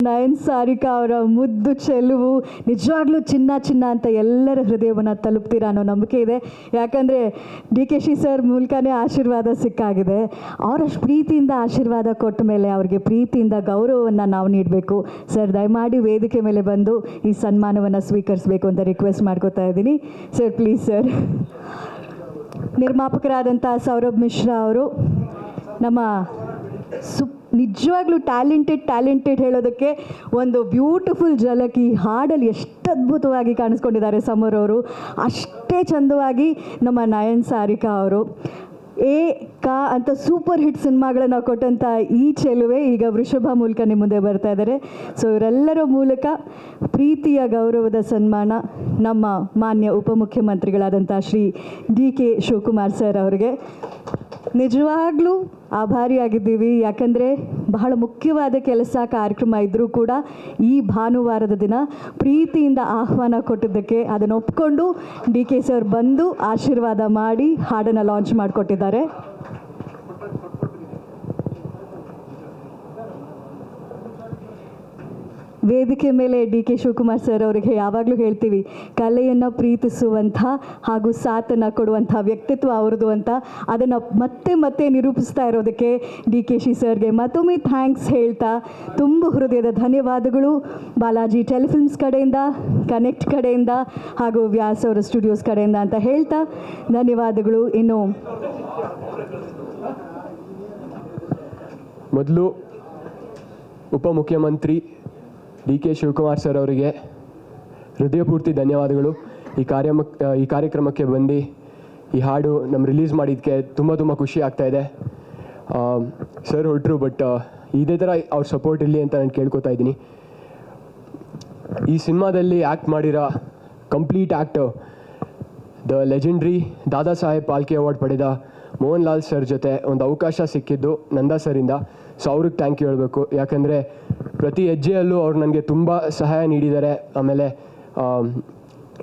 ನಯನ್ ಸಾರಿಕಾ ಅವರ ಮುದ್ದು ಚೆಲುವು ನಿಜವಾಗ್ಲೂ ಚಿನ್ನ ಚಿನ್ನ ಅಂತ ಎಲ್ಲರ ಹೃದಯವನ್ನು ತಲುಪ್ತೀರಾ ಅನ್ನೋ ನಂಬಿಕೆ ಇದೆ. ಯಾಕಂದರೆ DKC ಸರ್ ಮೂಲಕನೇ ಆಶೀರ್ವಾದ ಸಿಕ್ಕಾಗಿದೆ. ಅವರಷ್ಟು ಪ್ರೀತಿಯಿಂದ ಆಶೀರ್ವಾದ ಕೊಟ್ಟ ಮೇಲೆ ಅವ್ರಿಗೆ ಪ್ರೀತಿಯಿಂದ ಗೌರವವನ್ನು ನಾವು ನೀಡಬೇಕು. ಸರ್ ದಯಮಾಡಿ ವೇದಿಕೆ ಮೇಲೆ ಬಂದು ಈ ಸನ್ಮಾನವನ್ನು ಸ್ವೀಕರಿಸಬೇಕು ಅಂತ ರಿಕ್ವೆಸ್ಟ್ ಮಾಡ್ಕೋತಾ ಇದ್ದೀನಿ. Sir please sir. ನಿರ್ಮಾಪಕರಾದಂಥ ಸೌರಭ್ ಮಿಶ್ರಾ ಅವರು ನಮ್ಮ ನಿಜವಾಗ್ಲೂ ಟ್ಯಾಲೆಂಟೆಡ್ ಹೇಳೋದಕ್ಕೆ ಒಂದು ಬ್ಯೂಟಿಫುಲ್ ಝಲಕ್ ಈ ಹಾಡಲ್ಲಿ ಎಷ್ಟು ಅದ್ಭುತವಾಗಿ ಕಾಣಿಸ್ಕೊಂಡಿದ್ದಾರೆ ಸಮರ್ ಅವರು. ಅಷ್ಟೇ ಚಂದವಾಗಿ ನಮ್ಮ ನಯನ್ ಸಾರಿಕಾ ಅವರು ಅಂತ ಸೂಪರ್ ಹಿಟ್ ಸಿನಿಮಾಗಳನ್ನು ಕೊಟ್ಟಂಥ ಈ ಚೆಲುವೆ ಈಗ ವೃಷಭ ಮೂಲಕ ನಿಮ್ಮ ಮುಂದೆ ಬರ್ತಾ ಇದ್ದಾರೆ. ಸೊ ಇವರೆಲ್ಲರ ಮೂಲಕ ಪ್ರೀತಿಯ ಗೌರವದ ಸನ್ಮಾನ ನಮ್ಮ ಮಾನ್ಯ ಉಪಮುಖ್ಯಮಂತ್ರಿಗಳಾದಂಥ ಶ್ರೀ DK ಶಿವಕುಮಾರ್ ಸರ್ ಅವರಿಗೆ ನಿಜವಾಗ್ಲೂ ಆಭಾರಿಯಾಗಿದ್ದೀವಿ. ಯಾಕಂದರೆ ಬಹಳ ಮುಖ್ಯವಾದ ಕೆಲಸ ಕಾರ್ಯಕ್ರಮ ಇದ್ದರೂ ಕೂಡ ಈ ಭಾನುವಾರದ ದಿನ ಪ್ರೀತಿಯಿಂದ ಆಹ್ವಾನ ಕೊಟ್ಟಿದ್ದಕ್ಕೆ ಅದನ್ನು ಒಪ್ಕೊಂಡು DK ಸರ್ ಬಂದು ಆಶೀರ್ವಾದ ಮಾಡಿ ಹಾಡನ್ನು ಲಾಂಚ್ ಮಾಡಿಕೊಟ್ಟಿದ್ದಾರೆ. ವೇದಿಕೆ ಮೇಲೆ DK ಶಿವಕುಮಾರ್ ಸರ್ ಅವರಿಗೆ ಯಾವಾಗಲೂ ಹೇಳ್ತೀವಿ, ಕಲೆಯನ್ನು ಪ್ರೀತಿಸುವಂಥ ಹಾಗೂ ಸಾಥನ್ನು ಕೊಡುವಂಥ ವ್ಯಕ್ತಿತ್ವ ಅವ್ರದ್ದು ಅಂತ. ಅದನ್ನು ಮತ್ತೆ ಮತ್ತೆ ನಿರೂಪಿಸ್ತಾ ಇರೋದಕ್ಕೆ DKC ಸರ್ಗೆ ಮತ್ತೊಮ್ಮೆ ಥ್ಯಾಂಕ್ಸ್ ಹೇಳ್ತಾ ತುಂಬ ಹೃದಯದ ಧನ್ಯವಾದಗಳು. ಬಾಲಾಜಿ ಟೆಲಿಫಿಲ್ಮ್ಸ್ ಕಡೆಯಿಂದ, ಕನೆಕ್ಟ್ ಕಡೆಯಿಂದ ಹಾಗೂ ವ್ಯಾಸ್ ಅವರ ಸ್ಟುಡಿಯೋಸ್ ಕಡೆಯಿಂದ ಅಂತ ಹೇಳ್ತಾ ಧನ್ಯವಾದಗಳು. ಇನ್ನು ಮೊದಲು ಉಪಮುಖ್ಯಮಂತ್ರಿ DK ಶಿವಕುಮಾರ್ ಸರ್ ಅವರಿಗೆ ಹೃದಯಪೂರ್ತಿ ಧನ್ಯವಾದಗಳು. ಈ ಕಾರ್ಯಕ್ರಮಕ್ಕೆ ಬಂದು ಈ ಹಾಡು ನಮ್ಮ ರಿಲೀಸ್ ಮಾಡಿದ್ದಕ್ಕೆ ತುಂಬ ಖುಷಿ ಆಗ್ತಾಯಿದೆ. ಸರ್ ಹೊರಟರು, ಬಟ್ ಇದೇ ಥರ ಅವ್ರ ಸಪೋರ್ಟ್ ಇರಲಿ ಅಂತ ನಾನು ಕೇಳ್ಕೊತಾ ಇದ್ದೀನಿ. ಈ ಸಿನಿಮಾದಲ್ಲಿ ಆ್ಯಕ್ಟ್ ಮಾಡಿರೋ complete actor the legendary Dada Saheb Phalke award ಪಡೆದ ಮೋಹನ್ ಲಾಲ್ ಸರ್ ಜೊತೆ ಒಂದು ಅವಕಾಶ ಸಿಕ್ಕಿದ್ದು ನಂದಾ ಸರಿಂದ. ಸೊ ಅವ್ರಿಗೆ ಥ್ಯಾಂಕ್ ಯು ಹೇಳಬೇಕು. ಯಾಕಂದರೆ ಪ್ರತಿ ಹೆಜ್ಜೆಯಲ್ಲೂ ಅವ್ರು ನನಗೆ ತುಂಬ ಸಹಾಯ ನೀಡಿದ್ದಾರೆ. ಆಮೇಲೆ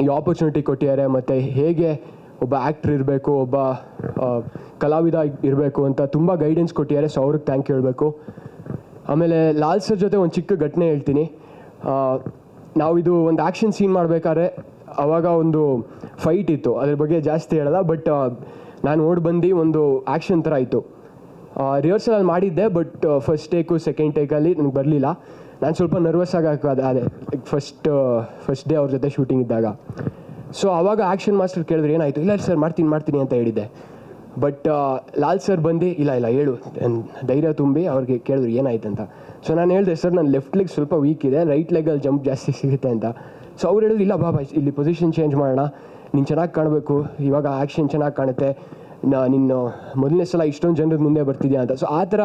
ಈ ಆಪರ್ಚುನಿಟಿ ಕೊಟ್ಟಿದ್ದಾರೆ. ಮತ್ತು ಹೇಗೆ ಒಬ್ಬ ಆ್ಯಕ್ಟ್ರ್ ಇರಬೇಕು, ಒಬ್ಬ ಕಲಾವಿದ ಇರಬೇಕು ಅಂತ ತುಂಬ ಗೈಡೆನ್ಸ್ ಕೊಟ್ಟಿದ್ದಾರೆ. ಸೊ ಅವ್ರಿಗೆ ಥ್ಯಾಂಕ್ ಯು ಹೇಳಬೇಕು. ಆಮೇಲೆ ಲಾಲ್ ಸರ್ ಜೊತೆ ಒಂದು ಚಿಕ್ಕ ಘಟನೆ ಹೇಳ್ತೀನಿ. ನಾವಿದು ಒಂದು ಆ್ಯಕ್ಷನ್ ಸೀನ್ ಮಾಡಬೇಕಾದ್ರೆ ಆವಾಗ ಒಂದು ಫೈಟ್ ಇತ್ತು, ಅದ್ರ ಬಗ್ಗೆ ಜಾಸ್ತಿ ಹೇಳಲ್ಲ. ಬಟ್ ನಾನು ಓಡಿ ಬಂದು ಒಂದು ಆ್ಯಕ್ಷನ್ ಥರ ಇತ್ತು. ರಿಹರ್ಸಲಲ್ಲಿ ಮಾಡಿದ್ದೆ, ಬಟ್ ಫಸ್ಟ್ ಟೇಕು ಸೆಕೆಂಡ್ ಟೇಕಲ್ಲಿ ನನಗೆ ಬರಲಿಲ್ಲ. ನಾನು ಸ್ವಲ್ಪ ನರ್ವಸ್ ಆಗಿ ಅದೇ ಫಸ್ಟ್ ಡೇ ಅವ್ರ ಜೊತೆ ಶೂಟಿಂಗ್ ಇದ್ದಾಗ. ಸೊ ಆವಾಗ ಆ್ಯಕ್ಷನ್ ಮಾಸ್ಟರ್ ಕೇಳಿದ್ರೆ ಏನಾಯಿತು, ಇಲ್ಲ ಸರ್ ಮಾಡ್ತೀನಿ ಅಂತ ಹೇಳಿದ್ದೆ. ಬಟ್ ಲಾಲ್ ಸರ್ ಬಂದು ಇಲ್ಲ ಹೇಳು ಧೈರ್ಯ ತುಂಬಿ ಅವ್ರಿಗೆ ಕೇಳಿದ್ರು ಏನಾಯ್ತು ಅಂತ. ಸೊ ನಾನು ಹೇಳಿದೆ, ಸರ್ ನನ್ನ ಲೆಫ್ಟ್ ಲೆಗ್ ಸ್ವಲ್ಪ ವೀಕ್ ಇದೆ, ರೈಟ್ ಲೆಗಲ್ಲಿ ಜಂಪ್ ಜಾಸ್ತಿ ಸಿಗುತ್ತೆ ಅಂತ. ಸೊ ಅವ್ರು ಹೇಳಿದ್ರು, ಇಲ್ಲ ಬಾಬಾ ಇಲ್ಲಿ ಪೊಸಿಷನ್ ಚೇಂಜ್ ಮಾಡೋಣ, ನೀನು ಚೆನ್ನಾಗಿ ಕಾಣಬೇಕು, ಇವಾಗ ಆ್ಯಕ್ಷನ್ ಚೆನ್ನಾಗಿ ಕಾಣುತ್ತೆ, ನಿನ್ನ ಮೊದಲನೇ ಸಲ ಇಷ್ಟೊಂದು ಜನರದ ಮುಂದೆ ಬರ್ತಿದ್ಯಾ ಅಂತ. ಸೊ ಆ ಥರ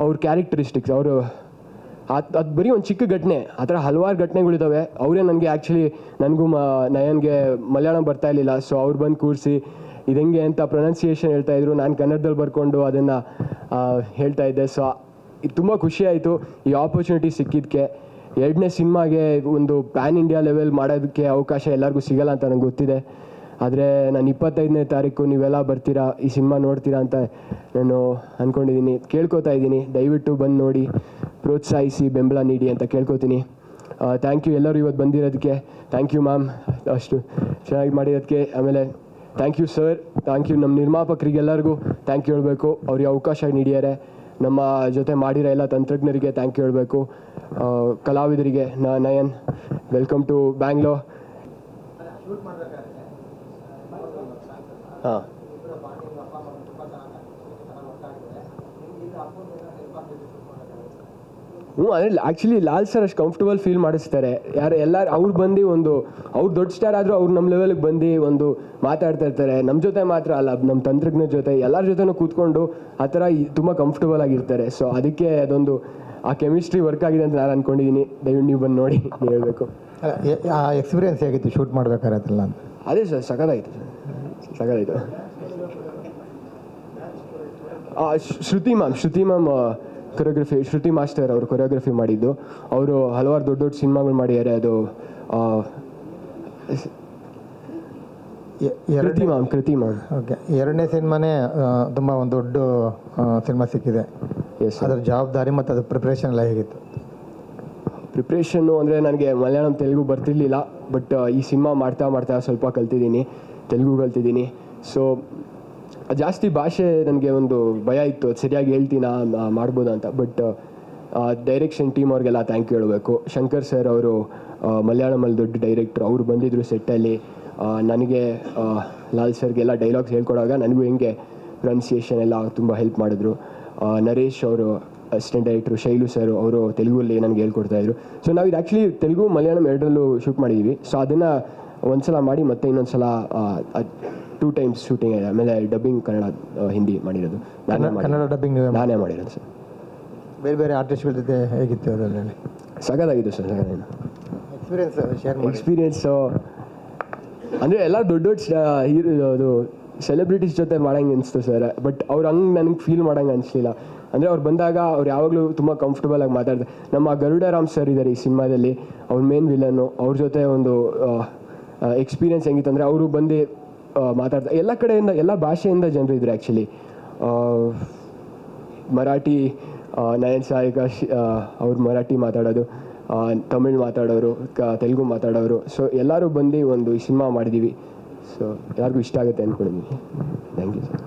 ಅವ್ರ ಕ್ಯಾರೆಕ್ಟರಿಸ್ಟಿಕ್ಸ್ ಅವರು ಅದು ಬರೀ ಒಂದು ಚಿಕ್ಕ ಘಟನೆ, ಆ ಥರ ಹಲವಾರು ಘಟನೆಗಳಿದ್ದಾವೆ. ಅವರೇ ನನಗೆ ನನಗೂ ನಯನ್ಗೆ ಮಲಯಾಳಂ ಬರ್ತಾ ಇರಲಿಲ್ಲ. ಸೊ ಅವ್ರು ಬಂದು ಕೂರಿಸಿ ಇದಂಗೆ ಅಂತ ಪ್ರೊನೌನ್ಸಿಯೇಷನ್ ಹೇಳ್ತಾಯಿದ್ರು. ನಾನು ಕನ್ನಡದಲ್ಲಿ ಬರ್ಕೊಂಡು ಅದನ್ನು ಹೇಳ್ತಾ ಇದ್ದೆ. ಸೊ ತುಂಬ ಖುಷಿಯಾಯಿತು ಈ ಆಪರ್ಚುನಿಟಿ ಸಿಕ್ಕಿದ್ದಕ್ಕೆ. ಎರಡನೇ ಸಿನಿಮಾಗೆ ಒಂದು ಪ್ಯಾನ್ ಇಂಡಿಯಾ ಲೆವೆಲ್ ಮಾಡೋದಕ್ಕೆ ಅವಕಾಶ ಎಲ್ಲರಿಗೂ ಸಿಗಲ್ಲ ಅಂತ ನನಗೆ ಗೊತ್ತಿದೆ. ಆದರೆ ನಾನು 25ನೇ ತಾರೀಕು ನೀವೆಲ್ಲ ಬರ್ತೀರಾ, ಈ ಸಿನಿಮಾ ನೋಡ್ತೀರಾ ಅಂತ ನಾನು ಅಂದ್ಕೊಂಡಿದ್ದೀನಿ. ಕೇಳ್ಕೊತಾ ಇದ್ದೀನಿ, ದಯವಿಟ್ಟು ಬಂದು ನೋಡಿ, ಪ್ರೋತ್ಸಾಹಿಸಿ, ಬೆಂಬಲ ನೀಡಿ ಅಂತ ಕೇಳ್ಕೊತೀನಿ. ಥ್ಯಾಂಕ್ ಯು ಎಲ್ಲರೂ ಇವತ್ತು ಬಂದಿರೋದಕ್ಕೆ. ಥ್ಯಾಂಕ್ ಯು ಮ್ಯಾಮ್, ಅಷ್ಟು ಚೆನ್ನಾಗಿ ಮಾಡಿರೋದಕ್ಕೆ. ಆಮೇಲೆ thank you sir, thank you ನಮ್ಮ ನಿರ್ಮಾಪಕರಿಗೆಲ್ಲರಿಗೂ ಥ್ಯಾಂಕ್ ಯು ಹೇಳಬೇಕು. ಅವ್ರಿಗೆ ಅವಕಾಶ ನೀಡಿದ್ದಾರೆ. ನಮ್ಮ ಜೊತೆ ಮಾಡಿರೋ ಎಲ್ಲ ತಂತ್ರಜ್ಞರಿಗೆ ಥ್ಯಾಂಕ್ ಯು ಹೇಳಬೇಕು. ಕಲಾವಿದರಿಗೆ ನಯನ್, ವೆಲ್ಕಮ್ ಟು ಬ್ಯಾಂಗ್ಳೂರ್. ಹಾಂ, ಅದೇ ಆ್ಯಕ್ಚುಲಿ ಲಾಲ್ ಸರ್ ಅಷ್ಟು ಕಂಫರ್ಟಬಲ್ ಫೀಲ್ ಮಾಡಿಸ್ತಾರೆ. ಎಲ್ಲರೂ ಅವ್ರು ಬಂದು ಅವ್ರು ದೊಡ್ಡ ಸ್ಟಾರ್ ಆದರೂ ಅವ್ರು ನಮ್ಮ ಲೆವೆಲ್ಗೆ ಬಂದು ಒಂದು ಮಾತಾಡ್ತಾ ಇರ್ತಾರೆ. ನಮ್ಮ ಜೊತೆ ಮಾತ್ರ ಅಲ್ಲ, ನಮ್ಮ ತಂತ್ರಜ್ಞರ ಜೊತೆ ಎಲ್ಲರ ಜೊತೆನೂ ಕೂತ್ಕೊಂಡು ಆ ಥರ ತುಂಬ ಕಂಫರ್ಟಬಲ್ ಆಗಿರ್ತಾರೆ. ಸೊ ಅದಕ್ಕೆ ಅದೊಂದು ಆ ಕೆಮಿಸ್ಟ್ರಿ ವರ್ಕ್ ಆಗಿದೆ ಅಂತ ನಾನು ಅಂದ್ಕೊಂಡಿದ್ದೀನಿ. ದಯವಿಟ್ಟು ನೀವು ಬಂದು ನೋಡಿ ಹೇಳಬೇಕು. ಆ ಎಕ್ಸ್ಪೀರಿಯನ್ಸ್ ಹೇಗಿತ್ತು ಶೂಟ್ ಮಾಡ್ಬೇಕಾದ್ರೆ ಅದೆಲ್ಲ ಅಂತ? ಅದೇ ಸರ್ ಸಖತ್ತಾಯಿತು. ಶ್ರುತಿ ಮ್ಯಾಮ್ ಕೊರಿಯೋಗ್ರಫಿ, ಶ್ರುತಿ ಮಾಸ್ಟರ್ ಅವರು ಕೊರಿಯೋಗ್ರಫಿ ಮಾಡಿದ್ದು. ಅವರು ಹಲವಾರು ದೊಡ್ಡ ಸಿನಿಮಾಗಳು ಮಾಡಿದ್ದಾರೆ. ಅದು ಕೃತಿ ಮ್ಯಾಮ್. ಓಕೆ, ಎರಡನೇ ಸಿನಿಮಾನೇ ತುಂಬ ಒಂದು ದೊಡ್ಡ ಸಿನಿಮಾ ಸಿಕ್ಕಿದೆ. ಅದರ ಜವಾಬ್ದಾರಿ ಮತ್ತು ಅದ್ರ ಪ್ರಿಪ್ರೇಷನ್ ಎಲ್ಲ ಹೇಗಿತ್ತು? ಪ್ರಿಪ್ರೇಷನ್ನು ಅಂದರೆ ನನಗೆ ಮಲಯಾಳಂ ತೆಲುಗು ಬರ್ತಿರ್ಲಿಲ್ಲ, ಬಟ್ ಈ ಸಿನಿಮಾ ಮಾಡ್ತಾ ಮಾಡ್ತಾ ಸ್ವಲ್ಪ ಕಲ್ತಿದ್ದೀನಿ, ತೆಲುಗು ಕಲ್ತಿದ್ದೀನಿ. ಸೊ ಜಾಸ್ತಿ ಭಾಷೆ ನನಗೆ ಒಂದು ಭಯ ಇತ್ತು, ಅದು ಸರಿಯಾಗಿ ಹೇಳ್ತೀನಾ ಮಾಡ್ಬೋದಾ ಅಂತ. ಬಟ್ ಡೈರೆಕ್ಷನ್ ಟೀಮ್ ಅವ್ರಿಗೆಲ್ಲ ಥ್ಯಾಂಕ್ ಯು ಹೇಳಬೇಕು. ಶಂಕರ್ ಸರ್ ಅವರು ಮಲಯಾಳಮಲ್ಲಿ ದೊಡ್ಡ ಡೈರೆಕ್ಟ್ರು, ಅವರು ಬಂದಿದ್ದರು ಸೆಟ್ಟಲ್ಲಿ. ನನಗೆ ಲಾಲ್ ಸರ್ಗೆಲ್ಲ ಡೈಲಾಗ್ಸ್ ಹೇಳ್ಕೊಡಾಗ ನನಗೂ ಹೆಂಗೆ ಪ್ರೊನೌನ್ಸಿಯೇಷನ್ ಎಲ್ಲ ತುಂಬ ಹೆಲ್ಪ್ ಮಾಡಿದ್ರು. ನರೇಶ್ ಅವರು ಅಸಿಸ್ಟೆಂಟ್ ಡೈರೆಕ್ಟ್ರು, ಶೈಲು ಸರ್ ಅವರು ತೆಲುಗಲ್ಲಿ ನನಗೆ ಹೇಳ್ಕೊಡ್ತಾಯಿದ್ರು. ಸೊ ನಾವು ಇದು ಆ್ಯಕ್ಚುಲಿ ತೆಲುಗು ಮಲಯಾಳಂ ಎರಡರಲ್ಲೂ ಶೂಟ್ ಮಾಡಿದ್ದೀವಿ. ಸೊ ಅದನ್ನು ಒಂದು ಸಲ ಮಾಡಿ ಮತ್ತೆ ಇನ್ನೊಂದು ಸಲ 2 times ಶೂಟಿಂಗ್ ಇದೆ. ಆಮೇಲೆ ಡಬ್ಬಿಂಗ್ ಕನ್ನಡ ಹಿಂದಿ ಮಾಡಿರೋದು ಕನ್ನಡ ಡಬ್ಬಿಂಗ್ ನಾನೇ ಮಾಡಿರೋದು ಸರ್. ಬೇರೆ ಬೇರೆ ಆರ್ಟಿಸ್ಟ್ಗಳ ಜೊತೆ ಹೇಗಿತ್ತು ಅದರಲ್ಲಿ? ಸಗದಾಗಿತ್ತು ಸರ್. ಸಗದಾಗಿತ್ತು ಎಕ್ಸ್ಪೀರಿಯನ್ಸ್ ಶೇರ್ ಮಾಡಿ. ಎಕ್ಸ್ಪೀರಿಯೆನ್ಸು ಅಂದರೆ ಎಲ್ಲ ದೊಡ್ಡ ಹೀರೋ ಅದು ಸೆಲೆಬ್ರಿಟೀಸ್ ಜೊತೆ ಮಾಡಂಗೆ ಅನಿಸ್ತು ಸರ್. ಬಟ್ ಅವ್ರು ಹಂಗೆ ನನಗೆ ಫೀಲ್ ಮಾಡಂಗೆ ಅನಿಸ್ಲಿಲ್ಲ. ಅಂದರೆ ಅವ್ರು ಬಂದಾಗ ಅವ್ರು ಯಾವಾಗಲೂ ತುಂಬ ಕಂಫರ್ಟಬಲ್ ಆಗಿ ಮಾತಾಡ್ತಾರೆ. ನಮ್ಮ ಗರುಡರಾಮ್ ಸರ್ ಇದ್ದಾರೆ ಈ ಸಿನಿಮಾದಲ್ಲಿ, ಅವ್ರ ಮೇನ್ ವಿಲನ್ನು. ಅವ್ರ ಜೊತೆ ಒಂದು ಎಕ್ಸ್ಪೀರಿಯೆನ್ಸ್ ಹೆಂಗಿತ್ತು ಅಂದರೆ ಅವರು ಬಂದು ಮಾತಾಡ್ತಾರೆ. ಎಲ್ಲ ಕಡೆಯಿಂದ ಎಲ್ಲ ಭಾಷೆಯಿಂದ ಜನರು ಇದ್ರು ಆ್ಯಕ್ಚುಲಿ. ಮರಾಠಿ ನಯನ್ ಸಾಯಿಕ ಅವ್ರು ಮರಾಠಿ ಮಾತಾಡೋದು, ತಮಿಳ್ ಮಾತಾಡೋರು, ತೆಲುಗು ಮಾತಾಡೋರು. ಸೊ ಎಲ್ಲರೂ ಬಂದು ಒಂದು ಈ ಸಿನಿಮಾ ಮಾಡಿದ್ದೀವಿ. ಸೊ ಎಲ್ಲರಿಗೂ ಇಷ್ಟ ಆಗುತ್ತೆ ಅಂದ್ಕೊಂಡಿದ್ದೀನಿ. Thank you sir.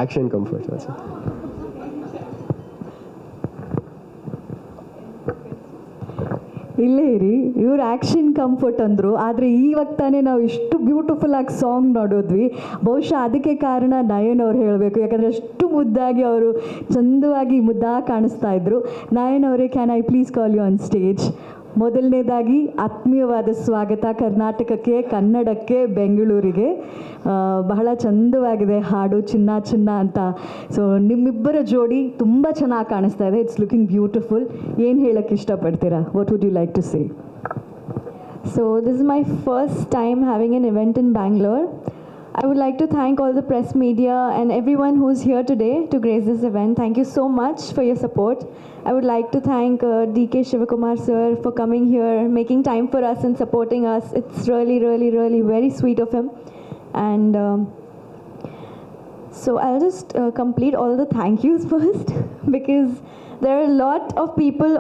Action comfort sir. ಇಲ್ಲೇ ಇರಿ, ಇವ್ರು ಆ್ಯಕ್ಷನ್ ಕಂಫರ್ಟ್ ಅಂದರು, ಆದರೆ ಇವಾಗ ತಾನೇ ನಾವು ಇಷ್ಟು ಬ್ಯೂಟಿಫುಲ್ ಆಗಿ ಸಾಂಗ್ ನೋಡಿದ್ವಿ. ಬಹುಶಃ ಅದಕ್ಕೆ ಕಾರಣ ನಯನ್ ಅವ್ರು ಹೇಳಬೇಕು, ಯಾಕಂದರೆ ಅಷ್ಟು ಮುದ್ದಾಗಿ ಅವರು ಚಂದವಾಗಿ ಮುದ್ದಾಗಿ ಕಾಣಿಸ್ತಾ ಇದ್ರು. ನಯನ್ ಅವರೇ, can I please call you on stage? ಮೊದಲನೇದಾಗಿ ಆತ್ಮೀಯವಾದ ಸ್ವಾಗತ ಕರ್ನಾಟಕಕ್ಕೆ, ಕನ್ನಡಕ್ಕೆ, ಬೆಂಗಳೂರಿಗೆ. ಬಹಳ ಚಂದವಾಗಿದೆ ಹಾಡು ಚಿನ್ನ ಚಿನ್ನ ಅಂತ. ಸೊ ನಿಮ್ಮಿಬ್ಬರ ಜೋಡಿ ತುಂಬ ಚೆನ್ನಾಗಿ ಕಾಣಿಸ್ತಾ ಇದೆ. It's looking beautiful. ಏನು ಹೇಳೋಕ್ಕೆ ಇಷ್ಟಪಡ್ತೀರಾ? What would you like to say? So this is my first time having an event in Bangalore. I would like to thank all the press media and everyone who's here today to grace this event. Thank you so much for your support. I would like to thank DK Shivakumar sir for coming here, making time for us and supporting us. It's really, really, really very sweet of him. And so I'll just complete all the thank yous first because there are a lot of people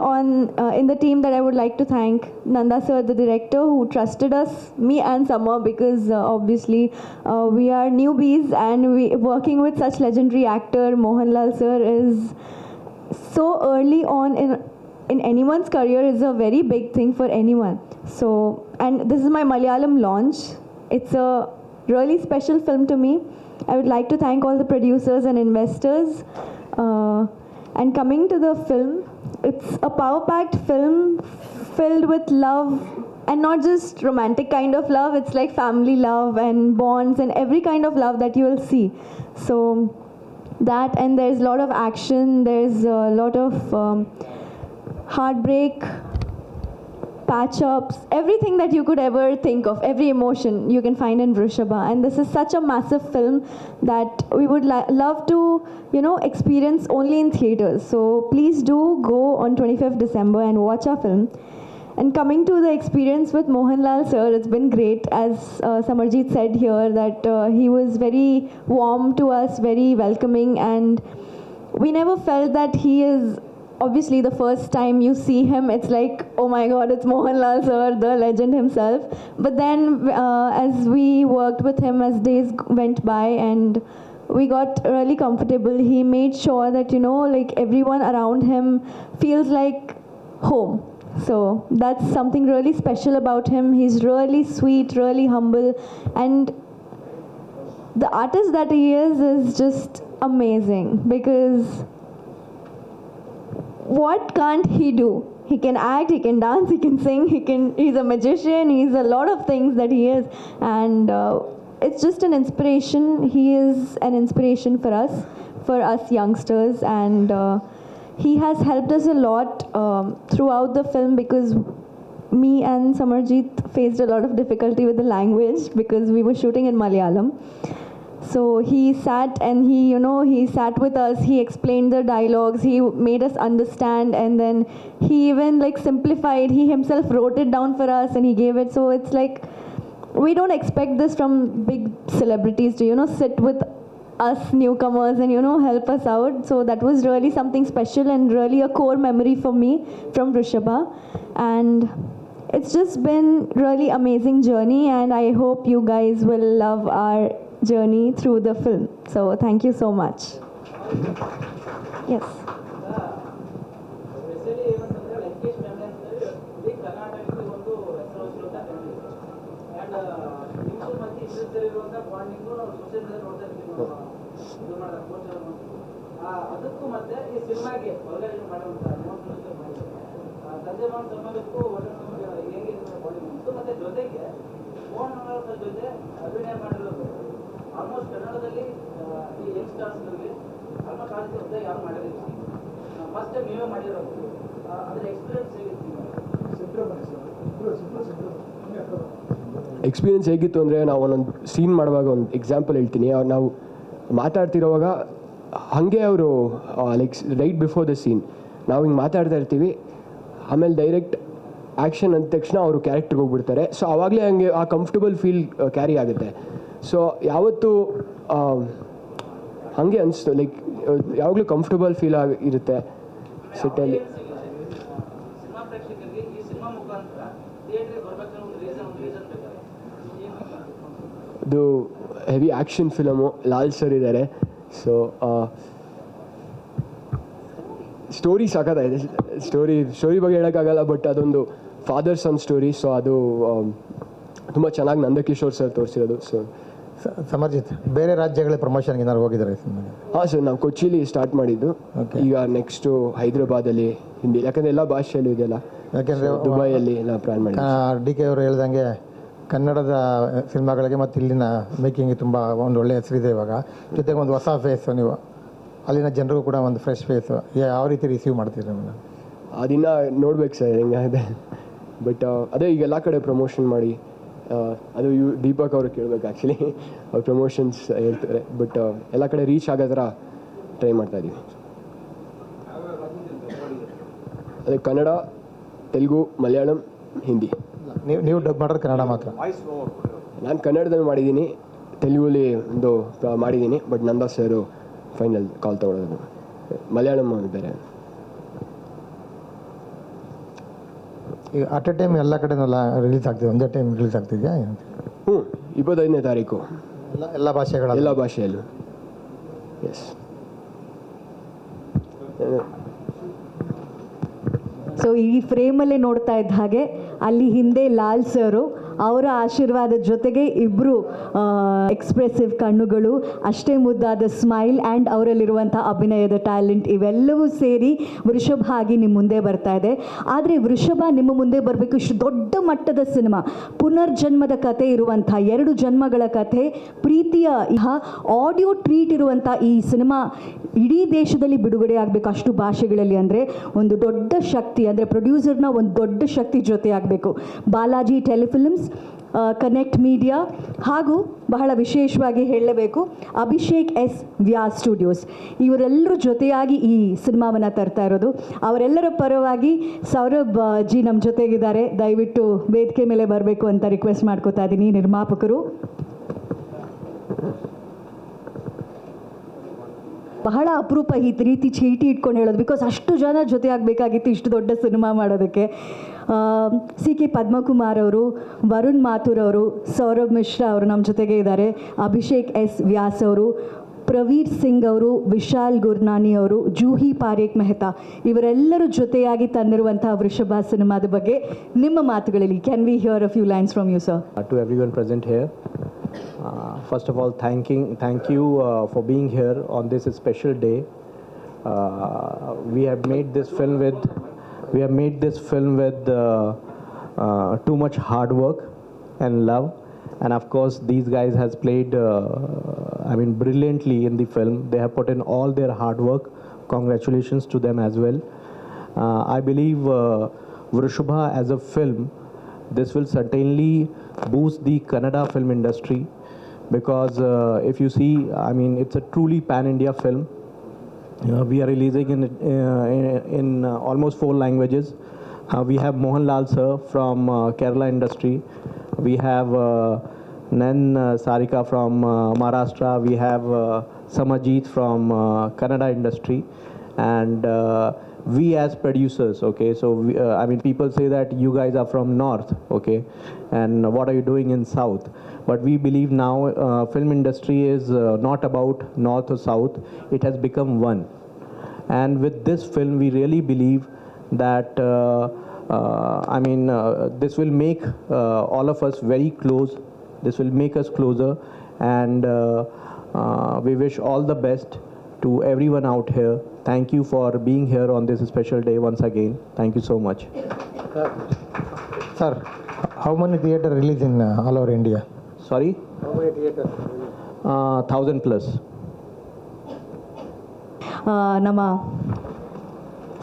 in the team that I would like to thank. Nanda sir, the director, who trusted us, me and Summer, because obviously we are newbies, and working with such legendary actor Mohanlal sir is so early on in anyone's career is a very big thing for anyone. So, and this is my Malayalam launch. It's a really special film to me. I would like to thank all the producers and investors. And coming to the film, it's a power-packed film filled with love, and not just romantic kind of love. It's like family love and bonds and every kind of love that you will see. So that, and there's a lot of action, there's a lot of heartbreak, patch-ups, everything that you could ever think of, every emotion you can find in Vrishabha. And this is such a massive film that we would love to, experience only in theaters. So please do go on 25th December and watch our film. And coming to the experience with Mohanlal sir, it's been great. As Samarjeet said here, that he was very warm to us, very welcoming, and we never felt that he is, obviously the first time you see him, it's like, oh my god, it's Mohanlal sir, the legend himself. But then as we worked with him, as days went by and we got really comfortable, he made sure that, like everyone around him feels like home. So that's something really special about him. He's really sweet, really humble, and the artist that he is just amazing, because what can't he do? He can act, he can dance, he can sing, he's a magician, he's a lot of things that he is. And it's just an inspiration. He is an inspiration for us youngsters. And he has helped us a lot throughout the film, because me and Samarjeet faced a lot of difficulty with the language because we were shooting in Malayalam. So he sat and he sat with us, he explained the dialogues, he made us understand, and then he even simplified, he himself wrote it down for us and he gave it. So it's like, we don't expect this from big celebrities to, sit with us newcomers and help us out. So that was really something special and really a core memory for me from Vrishabha. And it's just been really amazing journey, and I hope you guys will love our journey through the film. So thank you so much. Yes. ಅದಕ್ಕೂ ಮತ್ತೆ ಈ ಸಿನಿಮಾಗೆ ಹೊರಗಡೆ ಮಾಡುವಂಥ ಸಂಜೆ ಮಾಡ ಸಂಬಂಧಕ್ಕೂ ಹೇಗೆ Bollywood ಮತ್ತೆ ಜೊತೆಗೆ ಮೋಹನ್ ಜೊತೆ ಅಭಿನಯ ಮಾಡಿರೋದು ಆಲ್ಮೋಸ್ಟ್ ಕನ್ನಡದಲ್ಲಿ ಈ ಯಂಗ್ಸ್ಟರ್ಸ್ಗಳಿಗೆ ಆಲ್ಮೋಸ್ಟ್ ಆಗುತ್ತೆ ಅಂತ ಯಾರು ಮಾಡಿರಲಿಲ್ಲ. ಫಸ್ಟ್ ಟೈಮ್ ನೀವೇ ಮಾಡಿರೋದು, ಅದರ ಎಕ್ಸ್ಪೀರಿಯನ್ಸ್ ಹೇಗಿತ್ತು? ಎಕ್ಸ್ಪೀರಿಯನ್ಸ್ ಹೇಗಿತ್ತು ಅಂದರೆ, ನಾವು ಒಂದೊಂದು ಸೀನ್ ಮಾಡುವಾಗ ಒಂದು ಎಕ್ಸಾಂಪಲ್ ಹೇಳ್ತೀನಿ. ನಾವು ಮಾತಾಡ್ತಿರೋವಾಗ ಹಾಗೆ ಅವರು like right before the scene ನಾವು ಹಿಂಗೆ ಮಾತಾಡ್ತಾ ಇರ್ತೀವಿ, ಆಮೇಲೆ ಡೈರೆಕ್ಟ್ ಆ್ಯಕ್ಷನ್ ಅಂದ ತಕ್ಷಣ ಅವರು ಕ್ಯಾರೆಕ್ಟ್ರಿಗೆ ಹೋಗ್ಬಿಡ್ತಾರೆ. ಸೊ ಆವಾಗಲೇ ಹಂಗೆ ಆ ಕಂಫರ್ಟಬಲ್ ಫೀಲ್ ಕ್ಯಾರಿ ಆಗುತ್ತೆ. ಸೊ ಯಾವತ್ತೂ ಹಾಗೆ ಅನಿಸ್ತು, ಲೈಕ್ ಯಾವಾಗಲೂ ಕಂಫರ್ಟಬಲ್ ಫೀಲ್ ಇರುತ್ತೆ ಸೆಟ್ಟಲ್ಲಿ. ಸಿನಿಮಾ ಪ್ರೇಕ್ಷಕರಿಗೆ ಈ ಸಿನಿಮಾ ಮುಖಾಂತರ ಥಿಯೇಟ್ರಿಗೆ ಬರ್ಬೇಕಾದ್ರೆ ಒಂದು ರೀಸನ್ ಬೇಕಾದ್ರೆ ಇದು heavy action film, Lal sir ಇದ್ದಾರೆ. ಸೊ ಸ್ಟೋರಿ ಸಾಕಾಗಿದೆ. ಸ್ಟೋರಿ ಬಗ್ಗೆ ಹೇಳೋಕ್ಕಾಗಲ್ಲ, ಬಟ್ ಅದೊಂದು ಫಾದರ್ ಸನ್ ಸ್ಟೋರಿ. ಸೊ ಅದು ತುಂಬ ಚೆನ್ನಾಗಿ ನಂದಕಿಶೋರ್ ಸರ್ ತೋರಿಸಿರೋದು. ಸೊ ಸಮರ್ಜಿತ್, ಬೇರೆ ರಾಜ್ಯಗಳ ಪ್ರಮೋಷನ್ಗೆ ಏನಾದ್ರು ಹೋಗಿದ್ದಾರೆ ಸಿನಿಮಾಗೆ? ಹಾಂ ಸರ್, ನಾವು ಕೊಚ್ಚಿಲಿ ಸ್ಟಾರ್ಟ್ ಮಾಡಿದ್ದು. ಈಗ ನೆಕ್ಸ್ಟು ಹೈದ್ರಾಬಾದಲ್ಲಿ, ಹಿಂದಿ, ಯಾಕಂದರೆ ಎಲ್ಲ ಭಾಷೆಯಲ್ಲೂ ಇದೆಲ್ಲ. ಯಾಕೆಂದರೆ ದುಬೈಯಲ್ಲಿ ಎಲ್ಲ ಪ್ಲ್ಯಾನ್ ಮಾಡಿ ಡಿ ಕೆ ಅವರು ಹೇಳ್ದಂಗೆ ಕನ್ನಡದ ಸಿನಿಮಾಗಳಿಗೆ ಮತ್ತು ಇಲ್ಲಿನ ಮೇಕಿಂಗ್ಗೆ ತುಂಬ ಒಂದು ಒಳ್ಳೆಯ ಹೆಸರಿದೆ ಇವಾಗ. ಜೊತೆಗೆ ಒಂದು ಹೊಸ ಫೇಸು, ನೀವು ಅಲ್ಲಿನ ಜನರಿಗೂ ಕೂಡ ಒಂದು ಫ್ರೆಶ್ ಫೇಸು. ಯಾವ ರೀತಿ ರಿಸೀವ್ ಮಾಡ್ತೀರಿ ನಮ್ಮನ್ನು? ಅದನ್ನ ನೋಡ್ಬೇಕು ಸರ್ ಹೆಂಗಿದೆ. ಬಟ್ ಅದೇ ಈಗ ಎಲ್ಲ ಕಡೆ ಪ್ರಮೋಷನ್ ಮಾಡಿ, ಅದು ದೀಪಕ್ ಅವ್ರಿಗೆ ಕೇಳಬೇಕು ಆ್ಯಕ್ಚುಲಿ, ಅವ್ರು ಪ್ರಮೋಷನ್ಸ್ ಹೇಳ್ತಾರೆ. ಬಟ್ ಎಲ್ಲ ಕಡೆ ರೀಚ್ ಆಗೋ ಥರ ಟ್ರೈ ಮಾಡ್ತಾಯಿದ್ದೀವಿ. ಅದೇ ಕನ್ನಡ, ತೆಲುಗು, ಮಲಯಾಳಂ, ಹಿಂದಿ. ನೀವು ಡಬ್ ಮಾಡೋದು ಕನ್ನಡ ಮಾತ್ರ? ನಾನು ಕನ್ನಡದಲ್ಲಿ ಮಾಡಿದ್ದೀನಿ, ತೆಲುಗಲ್ಲಿ ಒಂದು ಮಾಡಿದ್ದೀನಿ. But Nanda sir final call ತೊಗೊಳೋದು. ಮಲಯಾಳಂ ಬೇರೆ. ಈಗ ಅಟ್ ಎ ಟೈಮ್ ಎಲ್ಲ ಕಡೆನೆಲ್ಲ ರಿಲೀಸ್ ಆಗ್ತಿದೆ, ಒಂದೇ ಟೈಮ್ ರಿಲೀಸ್ ಆಗ್ತಿದೆಯಾ? 25ನೇ ತಾರೀಕು ಎಲ್ಲ ಭಾಷೆಗಳ ಎಲ್ಲ ಭಾಷೆಯಲ್ಲೂ. ಎಸ್. ಸೊ ಈ ಫ್ರೇಮಲ್ಲೇ ನೋಡ್ತಾ ಇದ್ದ ಹಾಗೆ ಅಲ್ಲಿ ಹಿಂದೆ ಲಾಲ್ ಸರು, ಅವರ ಆಶೀರ್ವಾದದ ಜೊತೆಗೆ ಇಬ್ಬರು ಎಕ್ಸ್ಪ್ರೆಸಿವ್ ಕಣ್ಣುಗಳು, ಅಷ್ಟೇ ಮುದ್ದಾದ ಸ್ಮೈಲ್ ಆ್ಯಂಡ್ ಅವರಲ್ಲಿರುವಂಥ ಅಭಿನಯದ ಟ್ಯಾಲೆಂಟ್, ಇವೆಲ್ಲವೂ ಸೇರಿ ವೃಷಭ ಆಗಿ ನಿಮ್ಮ ಮುಂದೆ ಬರ್ತಾ ಇದೆ. ಆದರೆ ವೃಷಭ ನಿಮ್ಮ ಮುಂದೆ ಬರಬೇಕು, ಇಷ್ಟು ದೊಡ್ಡ ಮಟ್ಟದ ಸಿನಿಮಾ, ಪುನರ್ಜನ್ಮದ ಕಥೆ ಇರುವಂಥ, 2 ಜನ್ಮಗಳ ಕಥೆ, ಪ್ರೀತಿಯ ಆಡಿಯೋ ಟ್ರೀಟ್ ಇರುವಂಥ ಈ ಸಿನಿಮಾ ಇಡೀ ದೇಶದಲ್ಲಿ ಬಿಡುಗಡೆ ಆಗಬೇಕು, ಅಷ್ಟು ಭಾಷೆಗಳಲ್ಲಿ. ಅಂದರೆ ಒಂದು ದೊಡ್ಡ ಶಕ್ತಿ, ಅಂದರೆ ಪ್ರೊಡ್ಯೂಸರ್ನ ಒಂದು ದೊಡ್ಡ ಶಕ್ತಿ ಜೊತೆ ಆಗಬೇಕು. ಬಾಲಾಜಿ ಟೆಲಿಫಿಲ್ಮ್ಸ್, ಕನೆಕ್ಟ್ ಮೀಡಿಯಾ, ಹಾಗೂ ಬಹಳ ವಿಶೇಷವಾಗಿ ಹೇಳಲೇಬೇಕು ಅಭಿಷೇಕ್ ಎಸ್ ವ್ಯಾಸ್ ಸ್ಟುಡಿಯೋಸ್, ಇವರೆಲ್ಲರೂ ಜೊತೆಯಾಗಿ ಈ ಸಿನಿಮಾವನ್ನು ತರ್ತಾ ಇರೋದು. ಅವರೆಲ್ಲರ ಪರವಾಗಿ ಸೌರಭ್ ಜಿ ನಮ್ಮ ಜೊತೆಗಿದ್ದಾರೆ. ದಯವಿಟ್ಟು ವೇದಿಕೆ ಮೇಲೆ ಬರಬೇಕು ಅಂತ ರಿಕ್ವೆಸ್ಟ್ ಮಾಡ್ಕೋತಾ ಇದ್ದೀನಿ. ನಿರ್ಮಾಪಕರು ಬಹಳ ಅಪರೂಪ ಈ ರೀತಿ ಚೀಟಿ ಇಟ್ಕೊಂಡು ಹೇಳೋದು, ಬಿಕಾಸ್ ಅಷ್ಟು ಜನ ಜೊತೆ ಆಗಬೇಕಾಗಿತ್ತು ಇಷ್ಟು ದೊಡ್ಡ ಸಿನಿಮಾ ಮಾಡೋದಕ್ಕೆ. ಸಿ ಕೆ ಪದ್ಮಕುಮಾರ್ ಅವರು, ವರುಣ್ ಮಾಥುರ್ ಅವರು, ಸೌರಭ್ ಮಿಶ್ರಾ ಅವರು ನಮ್ಮ ಜೊತೆಗೆ ಇದ್ದಾರೆ, ಅಭಿಷೇಕ್ ಎಸ್ ವ್ಯಾಸ್ ಅವರು, ಪ್ರವೀರ್ ಸಿಂಗ್ ಅವರು, ವಿಶಾಲ್ ಗುರ್ನಾನಿ ಅವರು, ಜೂಹಿ ಪಾರೇಖ್ ಮೆಹ್ತಾ, ಇವರೆಲ್ಲರೂ ಜೊತೆಯಾಗಿ ತಂದಿರುವಂಥ ವೃಷಭ ಸಿನಿಮಾದ ಬಗ್ಗೆ ನಿಮ್ಮ ಮಾತುಗಳಲ್ಲಿ can we hear a few lines from you sir? To everyone present here, first of all, thank you for being here on this special day. We have made this film with too much hard work and love, and of course these guys has played brilliantly in the film. They have put in all their hard work. Congratulations to them as well. I believe Vrishabha as a film, this will certainly boost the Kannada film industry, because if you see, it's a truly pan-India film. We are releasing in almost 4 languages. We have Mohanlal sir from Kerala industry. We have Nan Sarika from Maharashtra. We have Samarjit from Kannada industry, and we as producers, okay, so I mean, people say that you guys are from north, okay, and what are you doing in south? But we believe now film industry is not about north or south, it has become one. And with this film, we really believe that this will make all of us very close. This will make us closer, and we wish all the best to everyone out here. Thank you for being here on this special day once again. Thank you so much. Sir, how many theatre release in all over India? Sorry? How many theatres? 1,000 plus. ನಮ್ಮ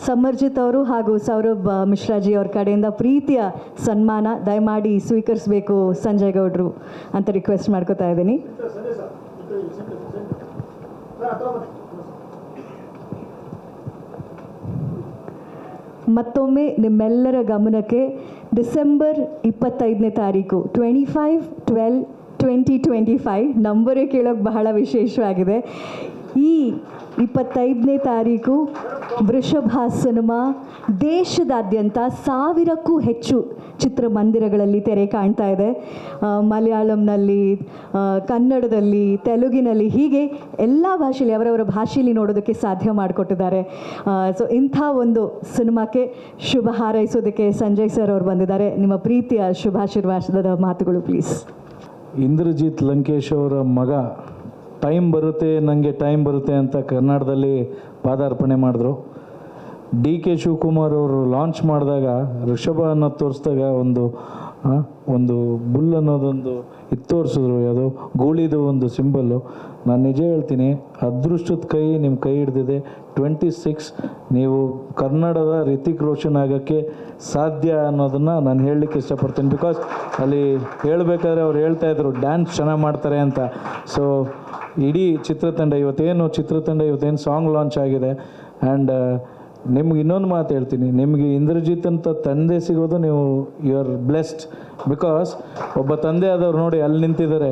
ಸಮರ್ಜಿತ್ ಅವರು ಹಾಗೂ ಸೌರಭ್ ಮಿಶ್ರಾಜಿ ಅವ್ರ ಕಡೆಯಿಂದ ಪ್ರೀತಿಯ ಸನ್ಮಾನ ದಯಮಾಡಿ ಸ್ವೀಕರಿಸಬೇಕು ಸಂಜಯ್ ಗೌಡ್ರು ಅಂತ ರಿಕ್ವೆಸ್ಟ್ ಮಾಡ್ಕೋತಾ ಇದ್ದೀನಿ. ಮತ್ತೊಮ್ಮೆ ನಿಮ್ಮೆಲ್ಲರ ಗಮನಕ್ಕೆ ಡಿಸೆಂಬರ್ 25ನೇ ತಾರೀಕು 25/12/2025 ನಂಬರೇ ಕೇಳೋಕ್ಕೆ ಬಹಳ ವಿಶೇಷವಾಗಿದೆ. ಈ 25ನೇ ತಾರೀಕು ವೃಷಭ ಸಿನಿಮಾ ದೇಶದಾದ್ಯಂತ 1000ಕ್ಕೂ ಹೆಚ್ಚು ಚಿತ್ರಮಂದಿರಗಳಲ್ಲಿ ತೆರೆ ಕಾಣ್ತಾ ಇದೆ. ಮಲಯಾಳಂನಲ್ಲಿ, ಕನ್ನಡದಲ್ಲಿ, ತೆಲುಗಿನಲ್ಲಿ, ಹೀಗೆ ಎಲ್ಲ ಭಾಷೆಯಲ್ಲಿ ಅವರವರ ಭಾಷೆಯಲ್ಲಿ ನೋಡೋದಕ್ಕೆ ಸಾಧ್ಯ ಮಾಡಿಕೊಟ್ಟಿದ್ದಾರೆ. ಸೊ ಇಂಥ ಒಂದು ಸಿನಿಮಾಕ್ಕೆ ಶುಭ ಹಾರೈಸೋದಕ್ಕೆ ಸಂಜಯ್ ಸರ್ ಅವರು ಬಂದಿದ್ದಾರೆ. ನಿಮ್ಮ ಪ್ರೀತಿಯ ಶುಭಾಶೀರ್ವಾದದ ಮಾತುಗಳು ಪ್ಲೀಸ್. ಇಂದ್ರಜಿತ್ ಲಂಕೇಶ್ ಅವರ ಮಗ ಟೈಮ್ ಬರುತ್ತೆ ಅಂತ ಕನ್ನಡದಲ್ಲಿ ಪಾದಾರ್ಪಣೆ ಮಾಡಿದ್ರು. DK ಶಿವಕುಮಾರ್ ಅವರು ಲಾಂಚ್ ಮಾಡಿದಾಗ ಋಷಭ ಅನ್ನೋದು ತೋರಿಸಿದಾಗ ಒಂದು ಬುಲ್ ಅನ್ನೋದೊಂದು ಇದು ತೋರಿಸಿದ್ರು, ಅದು ಗೂಳಿದು ಒಂದು ಸಿಂಬಲ್ಲು. ನಾನು ನಿಜ ಹೇಳ್ತೀನಿ, ಅದೃಷ್ಟದ ಕೈ ನಿಮ್ಮ ಕೈ ಹಿಡ್ದಿದೆ. 26 ನೀವು ಕನ್ನಡದ ರಿತಿಕ್ ರೋಷನ್ ಆಗೋಕ್ಕೆ ಸಾಧ್ಯ ಅನ್ನೋದನ್ನು ನಾನು ಹೇಳಲಿಕ್ಕೆ ಇಷ್ಟಪಡ್ತೀನಿ. ಬಿಕಾಸ್ ಅಲ್ಲಿ ಹೇಳಬೇಕಾದ್ರೆ ಅವ್ರು ಹೇಳ್ತಾಯಿದ್ರು ಡ್ಯಾನ್ಸ್ ಚೆನ್ನಾಗಿ ಮಾಡ್ತಾರೆ ಅಂತ. ಸೊ ಇಡೀ ಚಿತ್ರತಂಡ ಇವತ್ತೇನು ಸಾಂಗ್ ಲಾಂಚ್ ಆಗಿದೆ. ಆ್ಯಂಡ್ ನಿಮ್ಗೆ ಇನ್ನೊಂದು ಮಾತು ಹೇಳ್ತೀನಿ, ನಿಮಗೆ ಇಂದ್ರಜಿತ್ ಅಂತ ತಂದೆ ಸಿಗೋದು ನೀವು ಯು ಆರ್ ಬ್ಲೆಸ್ಡ್. ಬಿಕಾಸ್ ಒಬ್ಬ ತಂದೆ ಆದವ್ರು ನೋಡಿ ಅಲ್ಲಿ ನಿಂತಿದ್ದಾರೆ.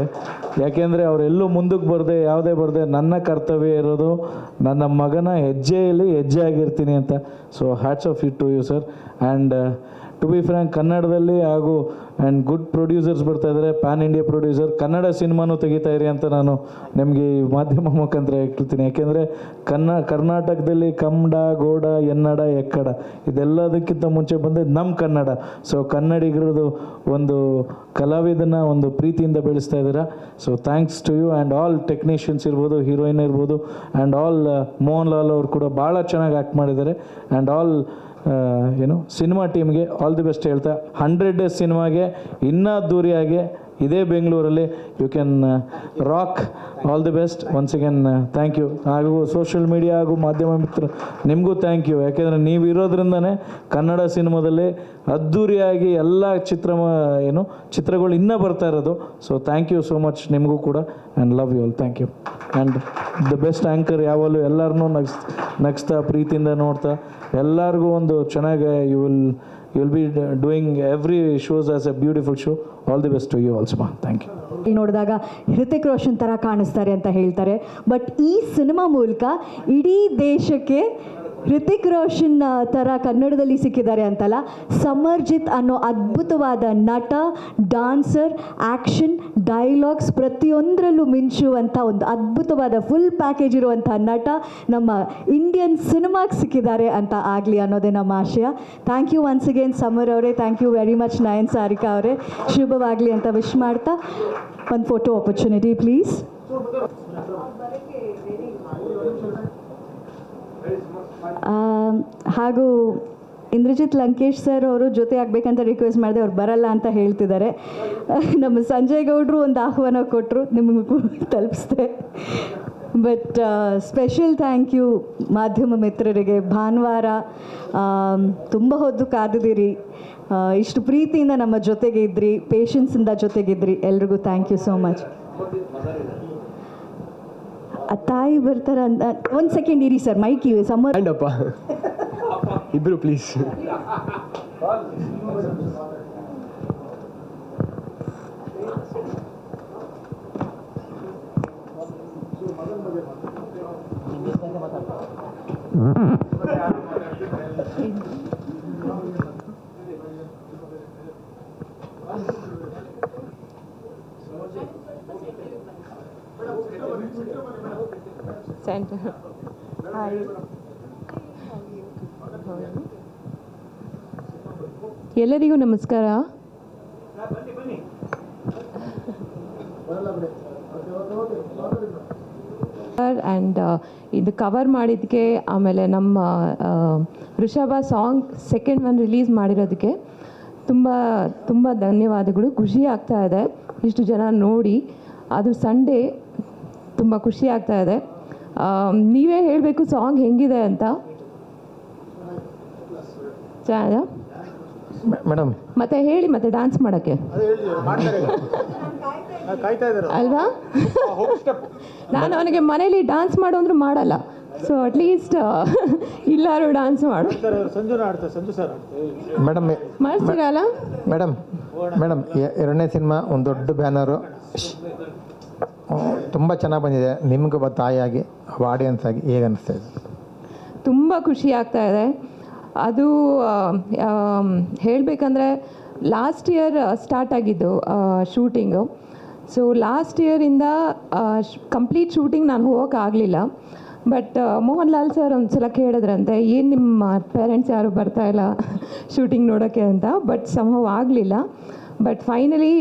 ಯಾಕೆಂದರೆ ಅವರೆಲ್ಲೂ ಮುಂದಕ್ಕೆ ಯಾವುದೇ ಬರದೆ ನನ್ನ ಕರ್ತವ್ಯ ಇರೋದು ನನ್ನ ಮಗನ ಹೆಜ್ಜೆಯಲ್ಲಿ ಹೆಜ್ಜೆ ಆಗಿರ್ತೀನಿ ಅಂತ. So hats off it to you sir. And to be frank, ಕನ್ನಡದಲ್ಲಿ ಹಾಗೂ ಆ್ಯಂಡ್ ಗುಡ್ ಪ್ರೊಡ್ಯೂಸರ್ಸ್ ಬರ್ತಾ ಇದ್ದಾರೆ, ಪ್ಯಾನ್ ಇಂಡಿಯಾ ಪ್ರೊಡ್ಯೂಸರ್. ಕನ್ನಡ ಸಿನಿಮಾನೂ ತೆಗಿತಾ ಇರಿ ಅಂತ ನಾನು ನಿಮಗೆ ಈ ಮಾಧ್ಯಮ ಮುಖಾಂತರ ಹೇಳ್ತೀನಿ. ಯಾಕೆಂದರೆ ಕರ್ನಾಟಕದಲ್ಲಿ ಕನ್ನಡ, ಗೋಡ, ಎನ್ನಡ, ಎಕ್ಕಡ ಇದೆಲ್ಲದಕ್ಕಿಂತ ಮುಂಚೆ ಬಂದಿದ್ದು ನಮ್ಮ ಕನ್ನಡ. ಸೊ ಕನ್ನಡಿಗರದು ಒಂದು ಕಲಾವಿದನ ಒಂದು ಪ್ರೀತಿಯಿಂದ ಬೆಳೆಸ್ತಾ ಇದ್ದೀರಾ. So thanks to you and all technicians ಇರ್ಬೋದು, ಹೀರೋಯಿನ್ ಇರ್ಬೋದು, ಆ್ಯಂಡ್ ಆಲ್ ಮೋಹನ್ ಲಾಲ್ ಅವರು ಕೂಡ ಭಾಳ ಚೆನ್ನಾಗಿ ಆ್ಯಕ್ಟ್ ಮಾಡಿದ್ದಾರೆ. ಆ್ಯಂಡ್ ಆಲ್ ಸಿನಿಮಾ ಟೀಮ್ಗೆ ಆಲ್ ದಿ ಬೆಸ್ಟ್ ಹೇಳ್ತಾ, 100 ಡೇಸ್ ಸಿನಿಮಾಗೆ ಇನ್ನೂ ಅದ್ದೂರಿಯಾಗಿ ಇದೇ ಬೆಂಗಳೂರಲ್ಲಿ you can rock. All the best once again. Thank you. ಹಾಗೂ ಸೋಷಿಯಲ್ ಮೀಡಿಯಾ ಹಾಗೂ ಮಾಧ್ಯಮ ಮಿತ್ರ ನಿಮಗೂ ಥ್ಯಾಂಕ್ ಯು. ಯಾಕೆಂದರೆ ನೀವು ಇರೋದ್ರಿಂದನೇ ಕನ್ನಡ ಸಿನಿಮಾದಲ್ಲಿ ಅದ್ದೂರಿಯಾಗಿ ಎಲ್ಲ ಚಿತ್ರಗಳು ಇನ್ನೂ ಬರ್ತಾ ಇರೋದು. So thank you so much ನಿಮಗೂ ಕೂಡ, and love you all. Thank you. And the best anchor ಯಾವಾಗಲೂ ಎಲ್ಲರನ್ನೂ ನಗಿಸ್ತಾ ಪ್ರೀತಿಯಿಂದ ನೋಡ್ತಾ ಎಲ್ಲರಿಗೂ ಒಂದು ಚೆನ್ನಾಗಿ you will be doing every shows as a beautiful show. All the best to you also ಮಾ. Thank you. ನೋಡಿದಾಗ ಹೃತಿಕ್ ರೋಷನ್ ಥರ ಕಾಣಿಸ್ತಾರೆ ಅಂತ ಹೇಳ್ತಾರೆ. ಬಟ್ ಈ ಸಿನಿಮಾ ಮೂಲಕ ಇಡೀ ದೇಶಕ್ಕೆ ಹೃತಿಕ್ ರೋಷನ್ ಥರ ಕನ್ನಡದಲ್ಲಿ ಸಿಕ್ಕಿದ್ದಾರೆ ಅಂತಲ್ಲ, ಸಮರ್ಜಿತ್ ಅನ್ನೋ ಅದ್ಭುತವಾದ ನಟ, ಡಾನ್ಸರ್, ಆ್ಯಕ್ಷನ್, ಡೈಲಾಗ್ಸ್ ಪ್ರತಿಯೊಂದರಲ್ಲೂ ಮಿಂಚುವಂಥ ಒಂದು ಅದ್ಭುತವಾದ ಫುಲ್ ಪ್ಯಾಕೇಜ್ ಇರುವಂಥ ನಟ ನಮ್ಮ ಇಂಡಿಯನ್ ಸಿನಿಮಾಗೆ ಸಿಕ್ಕಿದ್ದಾರೆ ಅಂತ ಆಗಲಿ ಅನ್ನೋದೇ ನಮ್ಮ ಆಶಯ. Thank you once again Samar ಅವರೇ. Thank you very much Nayan Sarika ಅವರೇ. ಶುಭವಾಗಲಿ ಅಂತ ವಿಶ್ ಮಾಡ್ತಾ ಒಂದು ಫೋಟೋ ಆಪರ್ಚುನಿಟಿ ಪ್ಲೀಸ್. ಹಾಗೂ ಇಂದ್ರಜಿತ್ ಲಂಕೇಶ್ ಸರ್ ಅವರು ಜೊತೆ ಆಗಬೇಕಂತ ರಿಕ್ವೆಸ್ಟ್ ಮಾಡಿದೆ, ಅವ್ರು ಬರಲ್ಲ ಅಂತ ಹೇಳ್ತಿದ್ದಾರೆ. ನಮ್ಮ ಸಂಜಯ್ ಗೌಡ್ರು ಒಂದು ಆಹ್ವಾನ ಕೊಟ್ಟರು, ನಿಮಗೂ ತಲುಪಿಸ್ದೆ. ಬಟ್ ಸ್ಪೆಷಲ್ ಥ್ಯಾಂಕ್ ಯು ಮಾಧ್ಯಮ ಮಿತ್ರರಿಗೆ. ಭಾನುವಾರ ತುಂಬ ಹೊತ್ತು ಕಾದಿದ್ದೀರಿ, ಇಷ್ಟು ಪ್ರೀತಿಯಿಂದ ನಮ್ಮ ಜೊತೆಗೆ ಇದ್ರಿ, ಪೇಷನ್ಸಿಂದ ಜೊತೆಗಿದ್ರಿ. ಎಲ್ರಿಗೂ ಥ್ಯಾಂಕ್ ಯು ಸೋ ಮಚ್. ತಾಯಿ ಬರ್ತಾರ ಅಂತ ಒಂದು ಸೆಕೆಂಡ್ ಇರಿ ಸರ್, ಮೈಕ್ ಇವೆ ಸಮರ್ ಹ್ಯಾಂಡಪ್ಪ ಇಬ್ರು ಪ್ಲೀಸ್. ಎಲ್ಲರಿಗೂ ನಮಸ್ಕಾರ. ಆ್ಯಂಡ್ ಇದು ಕವರ್ ಮಾಡಿದ್ದಕ್ಕೆ, ಆಮೇಲೆ ನಮ್ಮ ಋಷಭ ಸಾಂಗ್ ಸೆಕೆಂಡ್ ಒನ್ ರಿಲೀಸ್ ಮಾಡಿರೋದಕ್ಕೆ ತುಂಬ ತುಂಬ ಧನ್ಯವಾದಗಳು. ಖುಷಿ ಆಗ್ತಾ ಇದೆ ಇಷ್ಟು ಜನ ನೋಡಿ. ಅದು ಸಂಡೇ, ತುಂಬ ಖುಷಿ ಆಗ್ತಾ ಇದೆ. ನೀವೇ ಹೇಳಬೇಕು ಸಾಂಗ್ ಹೆಂಗಿದೆ ಅಂತ. ಚೆನ್ನಾಗಿದೆ ಮೇಡಮ್ ಮತ್ತೆ ಹೇಳಿ, ಮತ್ತೆ ಡ್ಯಾನ್ಸ್ ಮಾಡೋಕ್ಕೆ ಅಲ್ವಾ? ನಾನು ಅವನಿಗೆ ಮನೇಲಿ ಡ್ಯಾನ್ಸ್ ಮಾಡು ಅಂದ್ರೂ ಮಾಡಲ್ಲ. ಸೊ ಅಟ್ಲೀಸ್ಟ್ ಇಲ್ಲಾರು ಡ್ಯಾನ್ಸ್ ಮಾಡು. ಮೇಡಮ್ ಮಾಡಿಸ್ತೀರಲ್ಲ ಮೇಡಮ್ ಮೇಡಮ್ ಎರಡನೇ ಸಿನಿಮಾ ಒಂದು ದೊಡ್ಡ ಬ್ಯಾನರು, ತುಂಬ ಚೆನ್ನಾಗಿ ಬಂದಿದೆ. ನಿಮ್ಗೊಬ್ಬ ತಾಯಿಯಾಗಿ, ಆಡಿಯನ್ಸ್ ಆಗಿ ಹೇಗೆ ಅನ್ನಿಸ್ತಾ ಇದೆ? ತುಂಬ ಖುಷಿ ಆಗ್ತಾ ಇದೆ. ಅದು ಹೇಳಬೇಕಂದ್ರೆ ಲಾಸ್ಟ್ ಇಯರ್ ಸ್ಟಾರ್ಟ್ ಆಗಿದ್ದು ಶೂಟಿಂಗು. ಸೊ ಲಾಸ್ಟ್ ಇಯರಿಂದ ಕಂಪ್ಲೀಟ್ ಶೂಟಿಂಗ್ ನಾನು ಹೋಗೋಕ್ಕಾಗಲಿಲ್ಲ. ಬಟ್ ಮೋಹನ್ ಲಾಲ್ ಸರ್ ಒಂದು ಸಲ ಕೇಳಿದ್ರಂತೆ, ಏನು ನಿಮ್ಮ ಪೇರೆಂಟ್ಸ್ ಯಾರು ಬರ್ತಾಯಿಲ್ಲ ಶೂಟಿಂಗ್ ನೋಡೋಕ್ಕೆ ಅಂತ. ಬಟ್ ಸಂಭವ ಆಗಲಿಲ್ಲ. ಬಟ್ ಫೈನಲಿ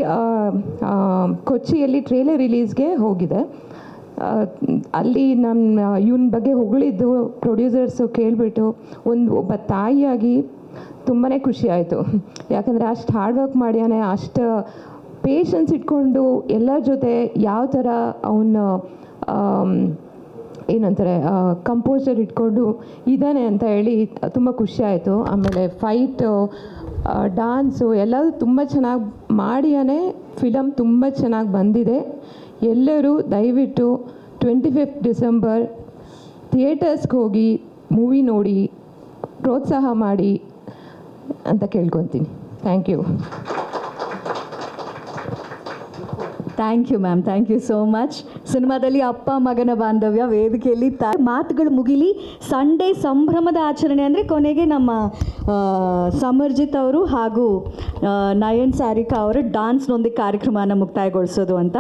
ಕೊಚ್ಚಿಯಲ್ಲಿ ಟ್ರೇಲರ್ ರಿಲೀಸ್ಗೆ ಹೋಗಿದೆ. ಅಲ್ಲಿ ನನ್ನ ಇವನ ಬಗ್ಗೆ ಹೊಗಳಿದ್ದು ಪ್ರೊಡ್ಯೂಸರ್ಸು ಕೇಳಿಬಿಟ್ಟು ಒಬ್ಬ ತಾಯಿಯಾಗಿ ತುಂಬಾ ಖುಷಿ ಆಯಿತು. ಯಾಕಂದರೆ ಅಷ್ಟು ಹಾರ್ಡ್ ವರ್ಕ್ ಮಾಡ್ಯಾನೆ, ಅಷ್ಟು ಪೇಷನ್ಸ್ ಇಟ್ಕೊಂಡು ಎಲ್ಲರ ಜೊತೆ ಯಾವ ಥರ ಅವನು ಏನಂತಾರೆ ಕಂಪೋಸರ್ ಇಟ್ಕೊಂಡು ಇದ್ದಾನೆ ಅಂತ ಹೇಳಿ ತುಂಬ ಖುಷಿ ಆಯಿತು. ಆಮೇಲೆ ಫೈಟು, ಡ್ಯಾನ್ಸು ಎಲ್ಲದೂ ತುಂಬ ಚೆನ್ನಾಗಿ ಮಾಡಿಯಾನೆ. ಫಿಲಮ್ ತುಂಬ ಚೆನ್ನಾಗಿ ಬಂದಿದೆ. ಎಲ್ಲರೂ ದಯವಿಟ್ಟು 25 ಡಿಸೆಂಬರ್ ಥಿಯೇಟರ್ಸ್ಗೆ ಹೋಗಿ ಮೂವಿ ನೋಡಿ ಪ್ರೋತ್ಸಾಹ ಮಾಡಿ ಅಂತ ಕೇಳ್ಕೊತೀನಿ. Thank you. Thank you ma'am, thank you so much. ಸಿನಿಮಾದಲ್ಲಿ ಅಪ್ಪ ಮಗನ ಬಾಂಧವ್ಯ ವೇದಿಕೆಯಲ್ಲಿ ಮಾತುಗಳು ಮುಗಿಲಿ. ಸಂಡೇ ಸಂಭ್ರಮದ ಆಚರಣೆ ಅಂದರೆ ಕೊನೆಗೆ ನಮ್ಮ ಸಮರ್ಜಿತ್ ಅವರು ಹಾಗೂ ನಯನ್ ಸಾರಿಕಾ ಅವರು ಡಾನ್ಸ್ನೊಂದಿಗೆ ಕಾರ್ಯಕ್ರಮನ ಮುಕ್ತಾಯಗೊಳಿಸೋದು ಅಂತ.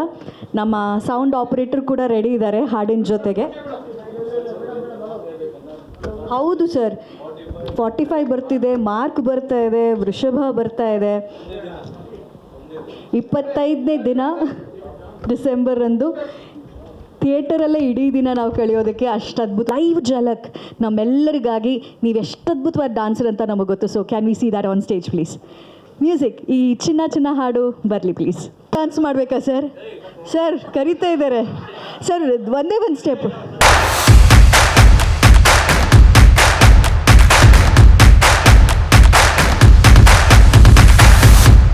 ನಮ್ಮ ಸೌಂಡ್ ಆಪರೇಟರ್ ಕೂಡ ರೆಡಿ ಇದ್ದಾರೆ ಹಾಡಿನ ಜೊತೆಗೆ. ಹೌದು ಸರ್, 45 ಬರ್ತಿದೆ, ಮಾರ್ಕ್ ಬರ್ತಾ ಇದೆ, ವೃಷಭ ಬರ್ತಾ ಇದೆ. 25ನೇ ದಿನ ಡಿಸೆಂಬರ್ ಅಂದು ಥಿಯೇಟರಲ್ಲೇ ಇಡೀ ದಿನ ನಾವು ಕಳೆಯೋದಕ್ಕೆ ಅಷ್ಟು ಅದ್ಭುತ ಲೈವ್ ಝಲಕ್ ನಮ್ಮೆಲ್ಲರಿಗಾಗಿ. ನೀವು ಎಷ್ಟು ಅದ್ಭುತವಾದ ಡಾನ್ಸರ್ ಅಂತ ನಮಗೆ ಗೊತ್ತು. So can we see that on stage please? Music, ಈ ಚಿನ್ನ ಚಿನ್ನ ಹಾಡು ಬರಲಿ ಪ್ಲೀಸ್. ಡಾನ್ಸ್ ಮಾಡಬೇಕಾ ಸರ್? ಸರ್ ಕರಿತಾ ಇದ್ದಾರೆ ಸರ್, ಒಂದೇ ಒಂದು ಸ್ಟೆಪ್.